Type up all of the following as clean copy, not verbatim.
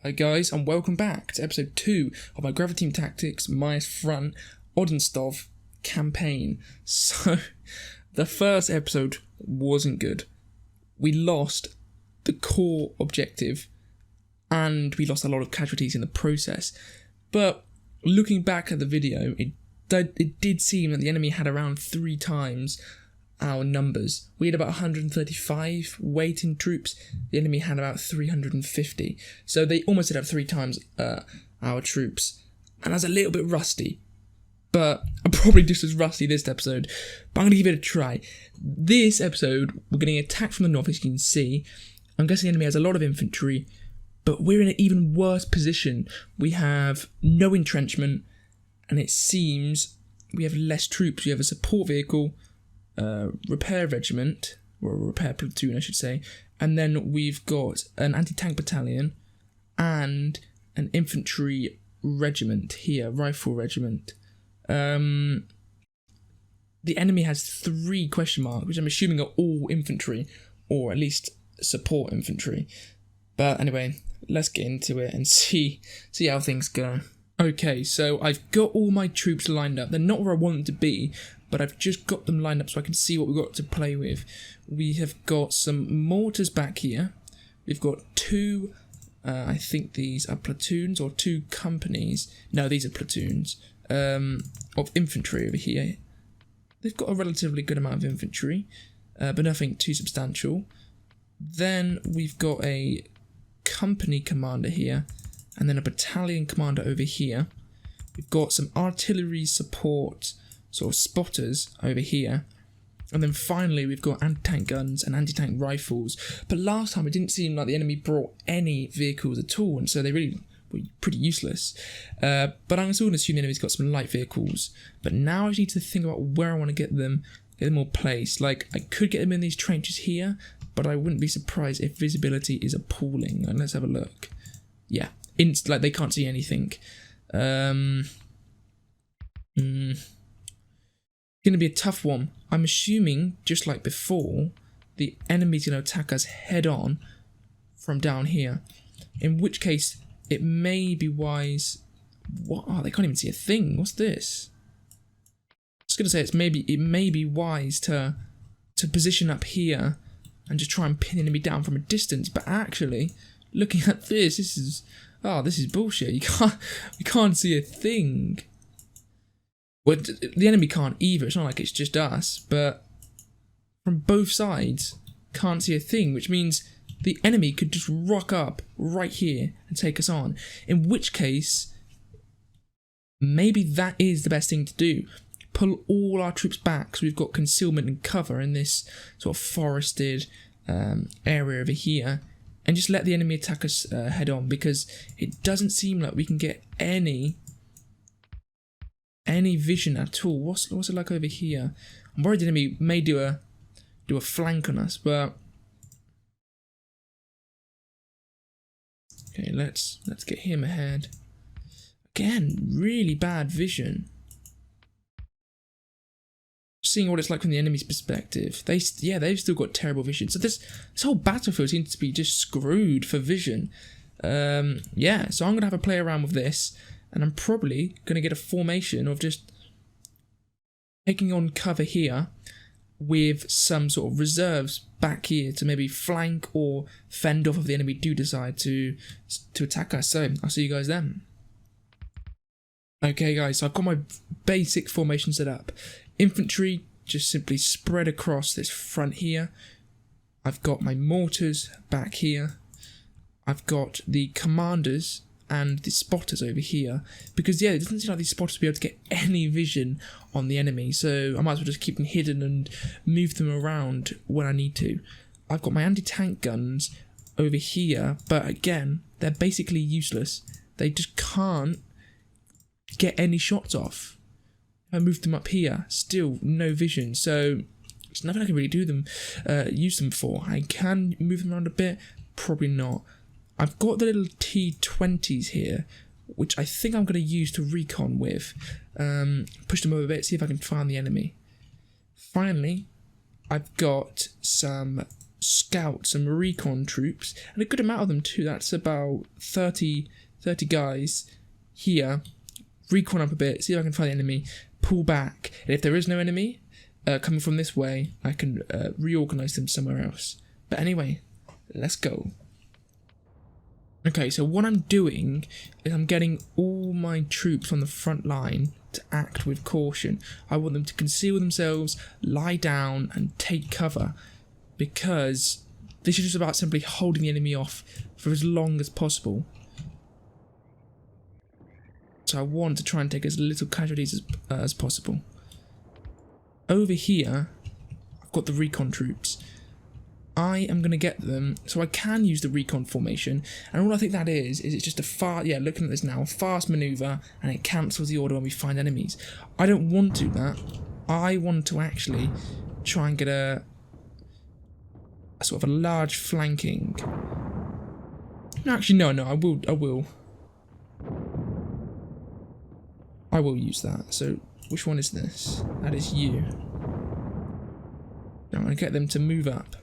Hi guys, and welcome back to episode 2 of my Graviteam Tactics Mius Front Odinstov campaign. So, the first episode wasn't good. We lost the core objective, and we lost a lot of casualties in the process. But, looking back at the video, it did seem that the enemy had around 3 times our numbers. We had about 135 waiting troops. The enemy had about 350. So they almost did have 3 times our troops. And I was a little bit rusty. But I'm probably just as rusty this episode. But I'm going to give it a try. This episode, we're getting attacked from the north, as you can see. I'm guessing the enemy has a lot of infantry. But we're in an even worse position. We have no entrenchment. And it seems we have less troops. We have a support vehicle, repair regiment, or a repair platoon I should say, and then we've got an anti-tank battalion and an infantry regiment here, rifle regiment. The enemy has 3 question marks, which I'm assuming are all infantry, or at least support infantry. But anyway, let's get into it and see how things go. Okay, so I've got all my troops lined up. They're not where I want them to be, but I've just got them lined up so I can see what we've got to play with. We have got some mortars back here. We've got 2, I think these are platoons or 2 companies. No, these are platoons of infantry over here. They've got a relatively good amount of infantry, but nothing too substantial. Then we've got a company commander here, and then a battalion commander over here. We've got some artillery support, sort of spotters over here. And then finally we've got anti-tank guns and anti-tank rifles. But last time it didn't seem like the enemy brought any vehicles at all, and so they really were pretty useless. But I'm still going to assume the enemy's got some light vehicles. But now I just need to think about where I want to get them all placed. Like, I could get them in these trenches here, but I wouldn't be surprised if visibility is appalling. And let's have a look. Yeah. Like they can't see anything. Gonna be a tough one. I'm assuming, just like before, the enemy's gonna attack us head on from down here. In which case, it may be wise. What? Oh, they can't even see a thing. What's this? I was gonna say it may be wise to position up here and just try and pin the enemy down from a distance. But actually, looking at this is bullshit. You can't see a thing. Well, the enemy can't either. It's not like it's just us, but from both sides, can't see a thing, which means the enemy could just rock up right here and take us on. In which case, maybe that is the best thing to do. Pull all our troops back so we've got concealment and cover in this sort of forested area over here. And just let the enemy attack us head on, because it doesn't seem like we can get any vision at all. What's it like over here? I'm worried the enemy may do a flank on us, but okay, let's get him ahead. Again, really bad vision. Seeing what it's like from the enemy's perspective, they've still got terrible vision. So this whole battlefield seems to be just screwed for vision. So I'm gonna have a play around with this, and I'm probably gonna get a formation of just taking on cover here with some sort of reserves back here to maybe flank or fend off if the enemy do decide to attack us. So I'll see you guys then. Okay guys, so I've got my basic formation set up. Infantry just simply spread across this front here. I've got my mortars back here. I've got the commanders and the spotters over here. Because it doesn't seem like these spotters will be able to get any vision on the enemy. So I might as well just keep them hidden and move them around when I need to. I've got my anti-tank guns over here. But again, they're basically useless. They just can't get any shots off. I moved them up here, still no vision, so there's nothing I can really use them for. I can move them around a bit, probably not. I've got the little T20s here, which I think I'm going to use to recon with. Push them over a bit, see if I can find the enemy. Finally, I've got some scouts, some recon troops, and a good amount of them too. That's about 30 guys here. Recon up a bit, see if I can find the enemy, pull back, and if there is no enemy coming from this way, I can reorganize them somewhere else. But anyway, let's go. Okay, so what I'm doing is I'm getting all my troops on the front line to act with caution. I want them to conceal themselves, lie down, and take cover, because this is just about simply holding the enemy off for as long as possible. So I want to try and take as little casualties as possible. Over here, I've got the recon troops. I am going to get them, so I can use the recon formation, and all I think that is it's just a looking at this now, a fast manoeuvre, and it cancels the order when we find enemies. I don't want to do that. I want to actually try and get a sort of a large flanking. No, actually, no, I will use that. So, which one is this? That is you. Now I'm going to get them to move up.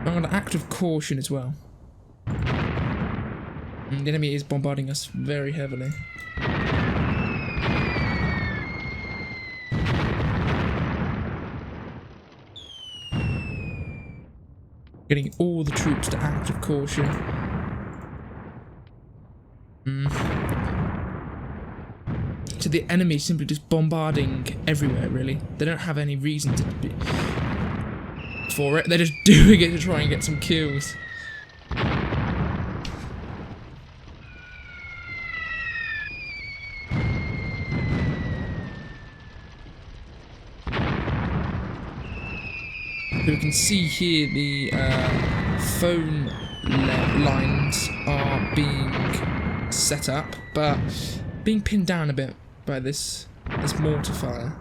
I'm going to act with caution as well. And the enemy is bombarding us very heavily. Getting all the troops to act with caution. So the enemy is simply just bombarding everywhere, really. They don't have any reason to be for it. They're just doing it to try and get some kills. We can see here the phone lines are being set up, but being pinned down a bit by this mortar fire.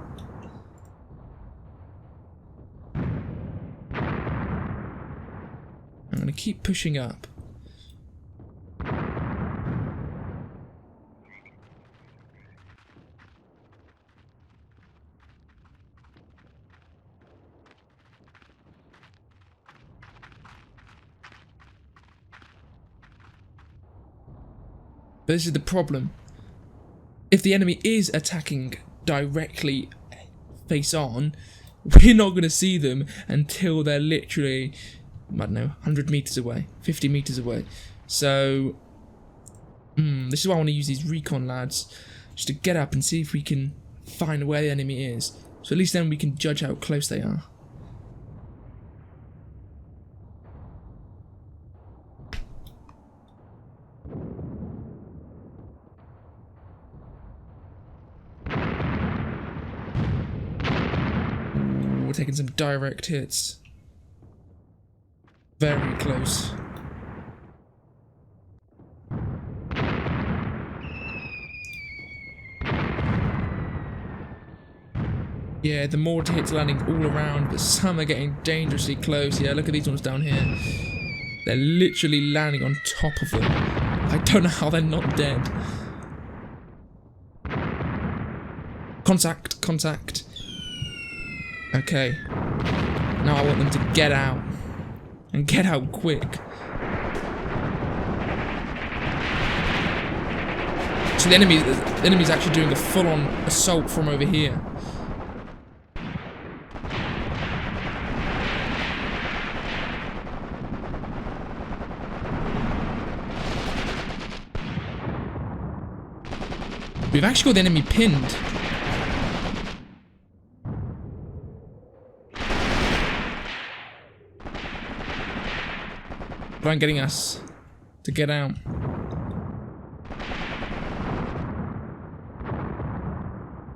I'm going to keep pushing up. But this is the problem. If the enemy is attacking directly face on, we're not going to see them until they're literally, I don't know, 100 meters away, 50 meters away. So, this is why I want to use these recon lads, just to get up and see if we can find where the enemy is. So at least then we can judge how close they are. We're taking some direct hits. Very close. Yeah, the mortar hits landing all around, but some are getting dangerously close. Yeah, look at these ones down here. They're literally landing on top of them. I don't know how they're not dead. Contact, contact. Okay. Now I want them to get out. And get out quick. So the enemy's actually doing a full-on assault from over here. We've actually got the enemy pinned. But I'm getting us to get out.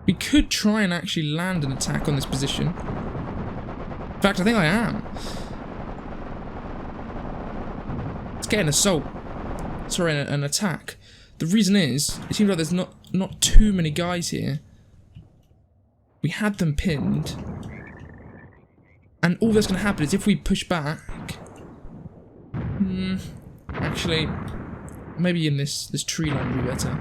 We could try and actually land an attack on this position. In fact, I think I am. Let's get an assault. Sorry, an attack. The reason is, it seems like there's not too many guys here. We had them pinned. And all that's going to happen is if we push back... actually, maybe in this tree line would be better.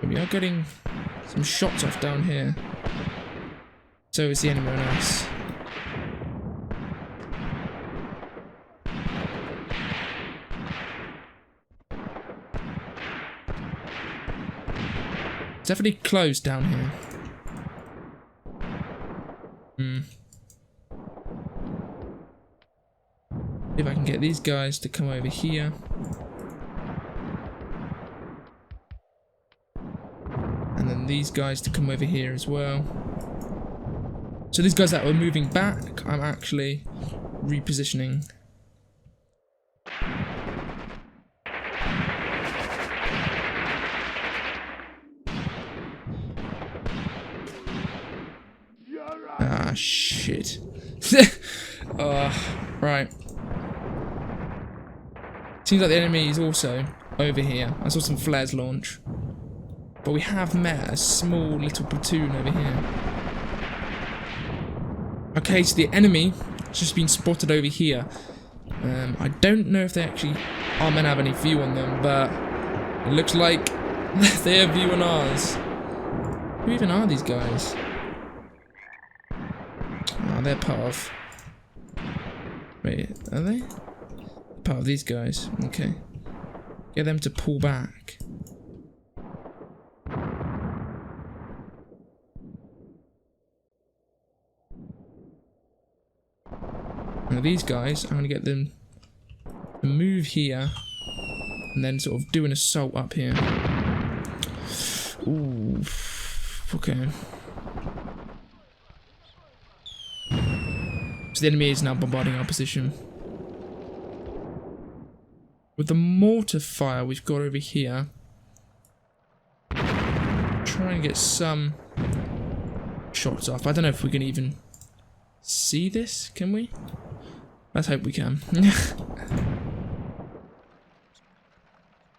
We are getting some shots off down here. So is the enemy on us. It's definitely closed down here. If I can get these guys to come over here. And then these guys to come over here as well. So these guys that were moving back, I'm actually repositioning. Ah, shit. Right. Seems like the enemy is also over here. I saw some flares launch. But we have met a small little platoon over here. Okay, so the enemy has just been spotted over here. I don't know if they actually are meant to have any view on them, but it looks like they have view on ours. Who even are these guys? Oh, they're part of... Wait, are they? Part of these guys. Okay. Get them to pull back. Now these guys, I'm going to get them to move here and then sort of do an assault up here. Ooh. Okay. So the enemy is now bombarding our position. With the mortar fire we've got over here, try and get some shots off. I don't know if we can even see this, can we? Let's hope we can.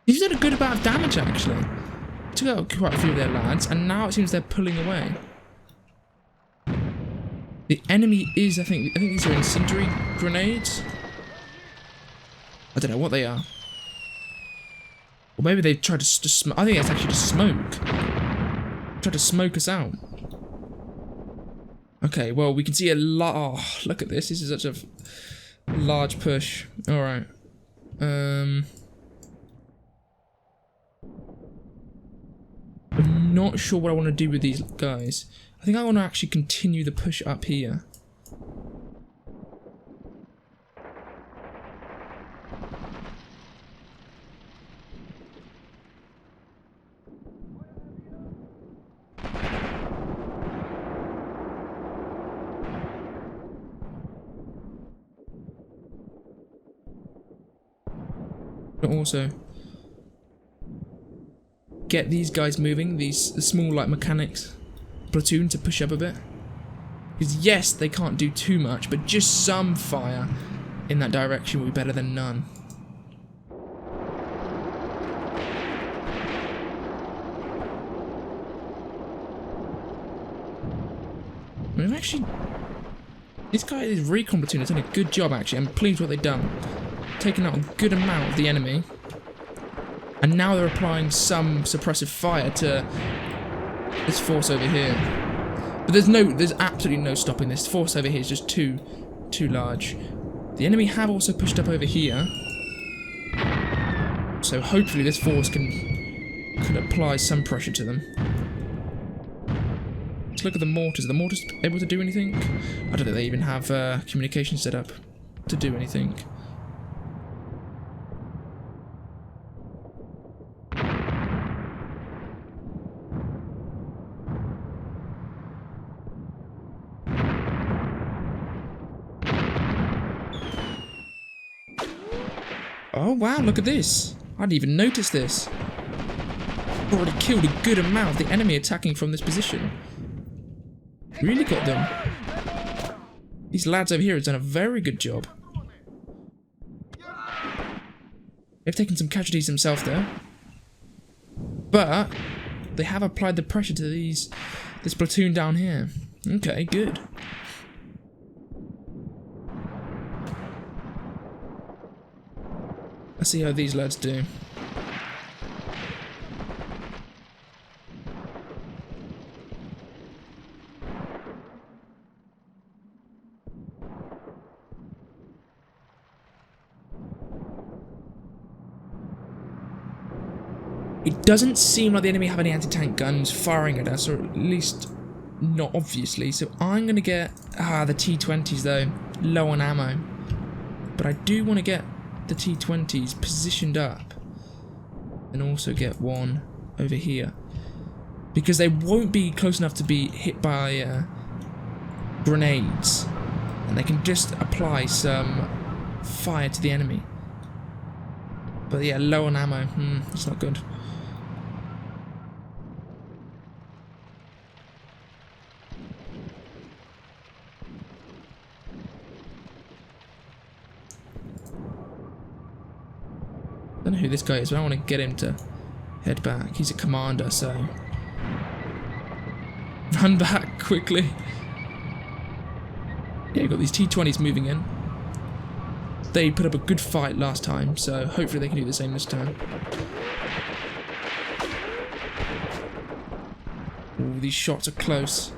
He's done a good amount of damage actually. Took out quite a few of their lads, and now it seems they're pulling away. The enemy is, I think these are incendiary grenades. I don't know what they are. Or maybe they've tried to smoke. I think it's actually just smoke. Tried to smoke us out. Okay, well, we can see a lot. Oh, look at this. This is such a large push. Alright. I'm not sure what I want to do with these guys. I think I want to actually continue the push up here. But also get these guys moving, the small like mechanics platoon, to push up a bit. Because yes, they can't do too much, but just some fire in that direction will be better than none. We've actually... This guy is recon platoon has done a good job actually. I'm pleased with what they've done. Taking out a good amount of the enemy. And now they're applying some suppressive fire to this force over here. But there's absolutely no stopping this. Force over here is just too large. The enemy have also pushed up over here. So hopefully this force could apply some pressure to them. Let's look at the mortars. Are the mortars able to do anything? I don't think they even have communication set up to do anything. Oh wow, look at this. I didn't even notice this. Already killed a good amount of the enemy attacking from this position. Really got them. These lads over here have done a very good job. They've taken some casualties themselves there. But they have applied the pressure to this platoon down here. Okay, good. Let's see how these lads do. It doesn't seem like the enemy have any anti-tank guns firing at us, or at least not obviously. So I'm going to get... the T-20s though. Low on ammo. But I do want to get the T-20s positioned up. And also get one over here. Because they won't be close enough to be hit by grenades. And they can just apply some fire to the enemy. But yeah, low on ammo. It's not good. I don't know who this guy is, but I want to get him to head back. He's a commander, so... Run back quickly. Yeah, you've got these T-20s moving in. They put up a good fight last time, so hopefully they can do the same this time. Ooh, these shots are close.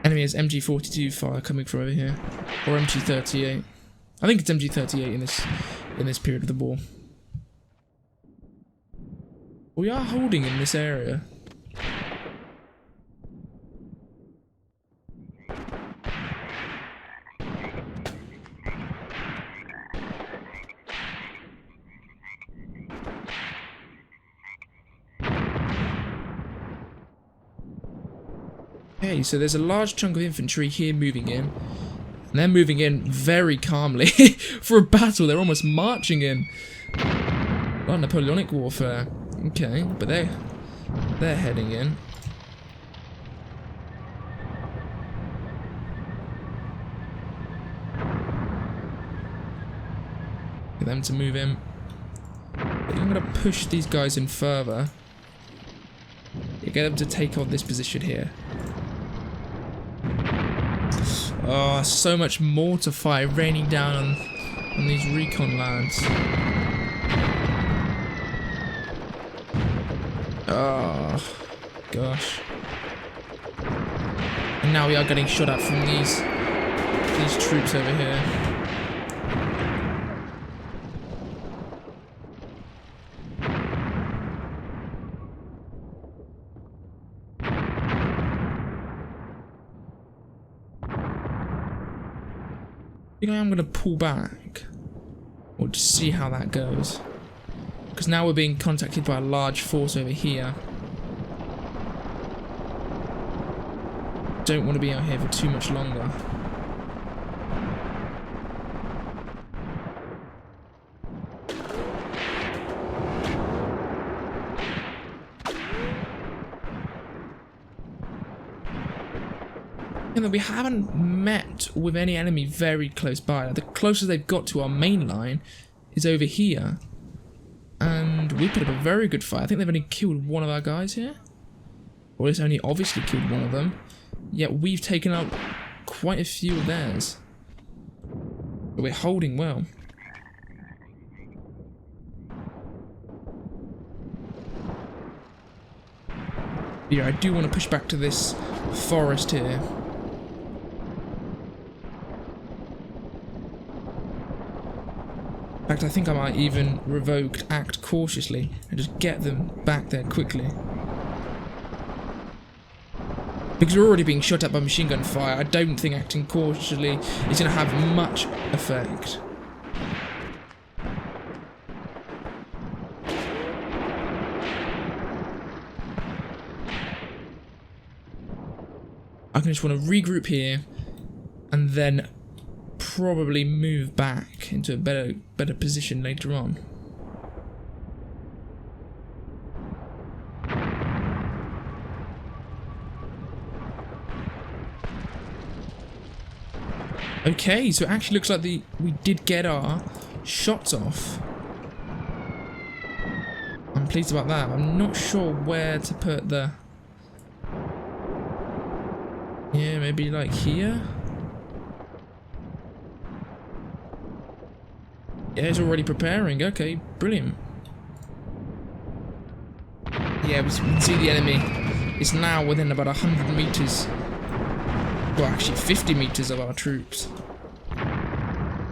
Enemy has MG42 fire coming from over here, or MG38. I think it's MG38 in this period of the war. We are holding in this area. Okay, so there's a large chunk of infantry here moving in. And they're moving in very calmly. For a battle, they're almost marching in. Oh, Napoleonic warfare. Okay, but they're heading in. Get them to move in. I'm going to push these guys in further. Get them to take on this position here. Oh, so much mortar fire raining down on these recon lads. Oh, gosh. And now we are getting shot at from these troops over here. I think I'm going to pull back, or just see how that goes, because now we're being contacted by a large force over here. Don't want to be out here for too much longer. And we haven't met with any enemy very close by. The closest they've got to our main line is over here. And we put up a very good fight. I think they've only killed one of our guys here. Or it's only obviously killed one of them. Yet we've taken out quite a few of theirs. But we're holding well. Yeah, I do want to push back to this forest here. In fact, I think I might even revoke act cautiously and just get them back there quickly. Because we're already being shot at by machine gun fire, I don't think acting cautiously is going to have much effect. I just want to regroup here and then probably move back into a better position later on. Okay, so it actually looks like we did get our shots off. I'm pleased about that. I'm not sure where to put the... Yeah, maybe like here? Yeah, he's already preparing. Okay, brilliant. Yeah, we can see the enemy is now within about 100 meters. Well, actually 50 meters of our troops.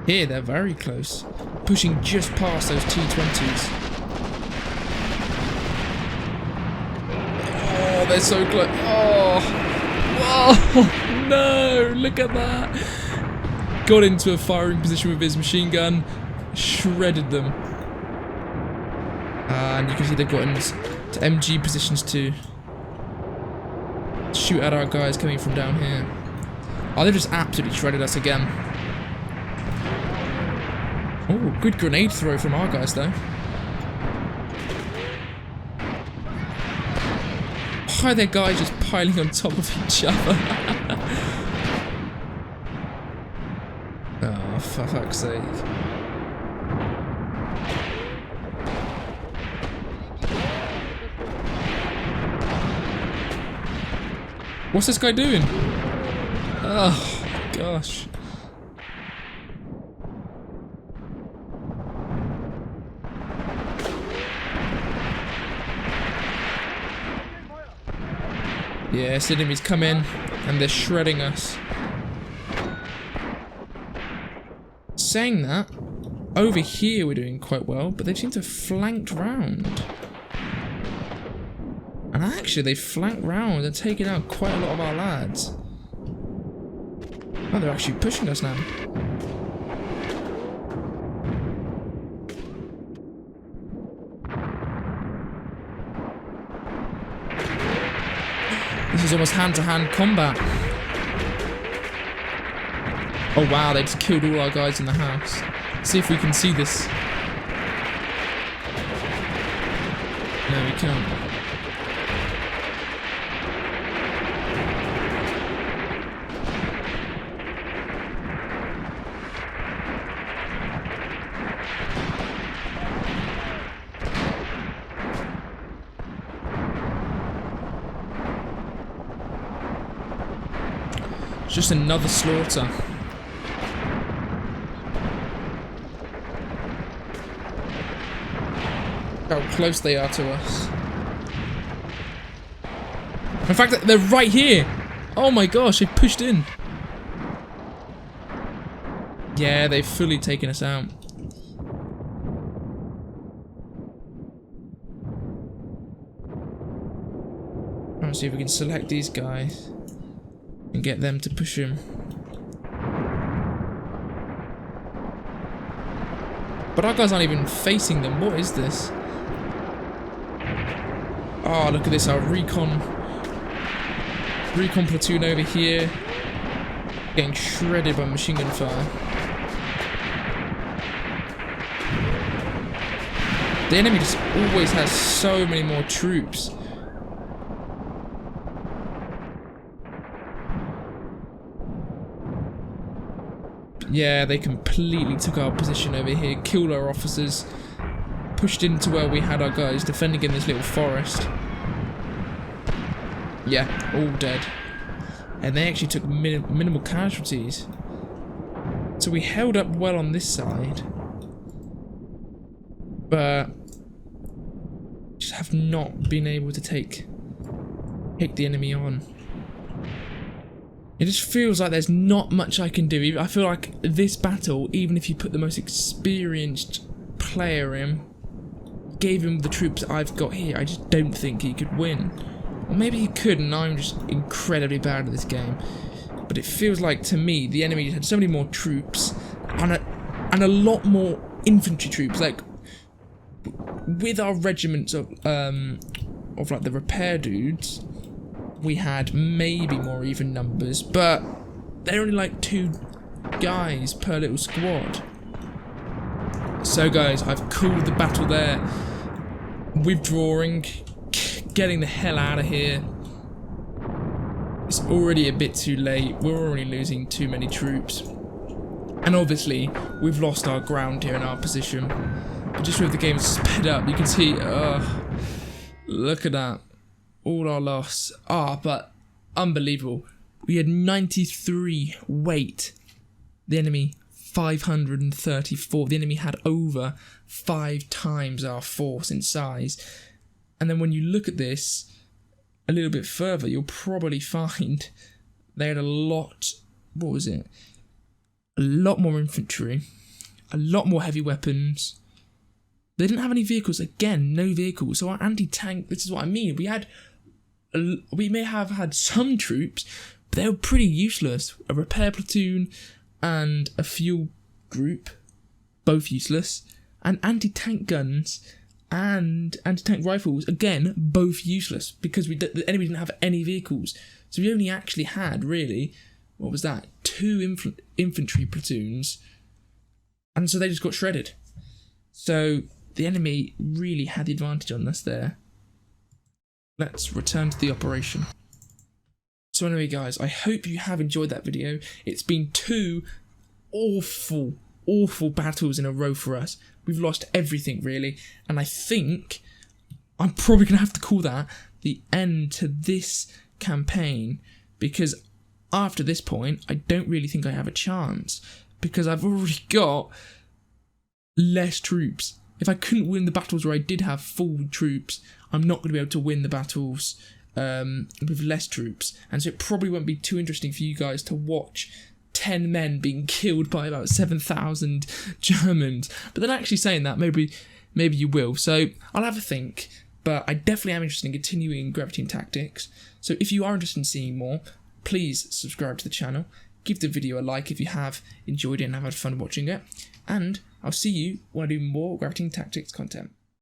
Here, they're very close. Pushing just past those T-20s. Oh, they're so close. Oh, whoa, no, look at that. Got into a firing position with his machine gun. Shredded them. And you can see they've got into MG positions to shoot at our guys coming from down here. Oh, they've just absolutely shredded us again. Oh, good grenade throw from our guys though. Why are their guys just piling on top of each other? Oh, for fuck's sake. What's this guy doing? Oh, gosh. Yes, enemies come in and they're shredding us. Saying that, over here we're doing quite well, but they seem to have flanked round. And actually, they've flanked round and taken out quite a lot of our lads. Oh, they're actually pushing us now. This is almost hand-to-hand combat. Oh wow, they just killed all our guys in the house. Let's see if we can see this. No, we can't. Just another slaughter. How close they are to us. In fact, they're right here. Oh my gosh, they pushed in. Yeah, they've fully taken us out. Let's see if we can select these guys and get them to push him. But our guys aren't even facing them. What is this? Oh, look at this. Our recon platoon over here. Getting shredded by machine gun fire. The enemy just always has so many more troops. Yeah, they completely took our position over here, killed our officers, pushed into where we had our guys defending in this little forest. Yeah, all dead. And they actually took minimal casualties. So we held up well on this side. But just have not been able to take the enemy on. It just feels like there's not much I can do. I feel like this battle, even if you put the most experienced player in, gave him the troops I've got here, I just don't think he could win. Or maybe he could, and I'm just incredibly bad at this game. But it feels like, to me, the enemy had so many more troops, and a lot more infantry troops. Like, with our regiments of like the repair dudes, we had maybe more even numbers, but they're only like 2 guys per little squad. So guys, I've called the battle there. Withdrawing, getting the hell out of here. It's already a bit too late. We're already losing too many troops. And obviously, we've lost our ground here in our position. But just with the game sped up, you can see, look at that. All our loss. But unbelievable. We had 93 weight. The enemy 534. The enemy had over 5 times our force in size. And then when you look at this a little bit further, you'll probably find they had a lot, what was it? A lot more infantry, a lot more heavy weapons. They didn't have any vehicles. Again, no vehicles. So our anti-tank, this is what I mean. We may have had some troops, but they were pretty useless. A repair platoon and a fuel group, both useless. And anti-tank guns and anti-tank rifles, again, both useless, because the enemy didn't have any vehicles. So we only actually had, really, what was that? 2 infantry platoons. And so they just got shredded. So the enemy really had the advantage on us there. Let's return to the operation. So anyway, guys, I hope you have enjoyed that video. It's been 2 awful battles in a row for us. We've lost everything, really. And I think I'm probably going to have to call that the end to this campaign, because after this point, I don't really think I have a chance, because I've already got less troops. If I couldn't win the battles where I did have full troops, I'm not going to be able to win the battles with less troops. And so it probably won't be too interesting for you guys to watch 10 men being killed by about 7,000 Germans. But then actually saying that, maybe you will. So I'll have a think. But I definitely am interested in continuing Graviteam Tactics. So if you are interested in seeing more, please subscribe to the channel. Give the video a like if you have enjoyed it and have had fun watching it. And I'll see you when I do more Graviteam Tactics content.